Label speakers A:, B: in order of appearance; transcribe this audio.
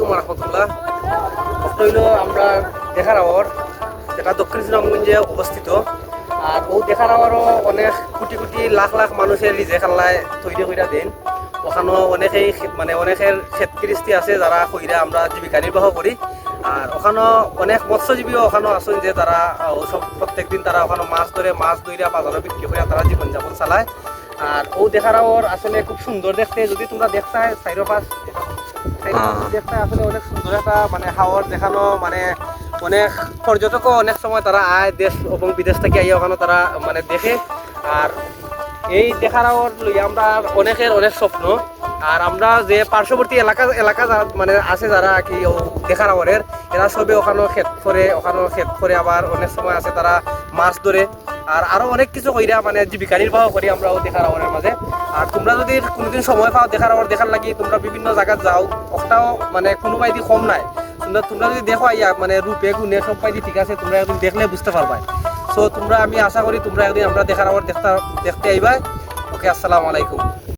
A: রহমতুল্লাহ হইল আমরা দেখার আওয়ার যেটা দক্ষিণ সুনামগঞ্জে অবস্থিত। আর ও দেখার আওয়ারও অনেক কোটি কোটি লাখ লাখ মানুষের রিজে খাল্লায় তৈরি কইরা দেন। ওখানেও অনেকেই মানে অনেকের ক্ষেত কৃষ্টি আছে যারা কইরা আমরা জীবিকা নির্বাহ করি। আর ওখানেও অনেক মৎস্যজীবীও ওখানেও আছেন যে তারা সব প্রত্যেক দিন তারা ওখানে মাছ ধরে বাজারে বিক্রি করে তারা জীবনযাপন চালায়। আর ও দেখার আওয়ার আসলে খুব সুন্দর দেখতে, যদি তোমরা দেখতে সাইরো পাশ দেখতে আসলে অনেক সুন্দর একটা মানে হাওয়ার দেখানো, মানে অনেক পর্যটকও অনেক সময় তারা আয় দেশ এবং বিদেশ থেকে আইয়া ওখানে তারা মানে দেখে। আর এই দেখার আওয়ার লইয়া আমরা অনেকের অনেক স্বপ্ন। আর আমরা যে পার্শ্ববর্তী এলাকা মানে আছে যারা কি দেখার আওয়ারের, এরা সবে ওখানেও ক্ষেত করে আবার অনেক সময় আছে তারা মাছ ধরে আর আরো অনেক কিছু কইরা মানে জীবিকা নির্বাহ করি আমরাও দেখার আওয়ারের মাঝে। আর তোমরা যদি কোনোদিন সময় পাও দেখার আওয়ার দেখার লাগি তোমরা বিভিন্ন জায়গায় যাও, ওটাও মানে কোনো বাইদি কম নাই। তোমরা যদি দেখো আইয়া মানে রূপে গুণে সব বাইদি ঠিক আছে, তোমরা একদিন দেখলে বুঝতে পারবা। সো তোমরা আমি আশা করি তোমরা একদিন আমরা দেখার আওয়ার দেখতে আইবা। ওকে, আসসালামু আলাইকুম।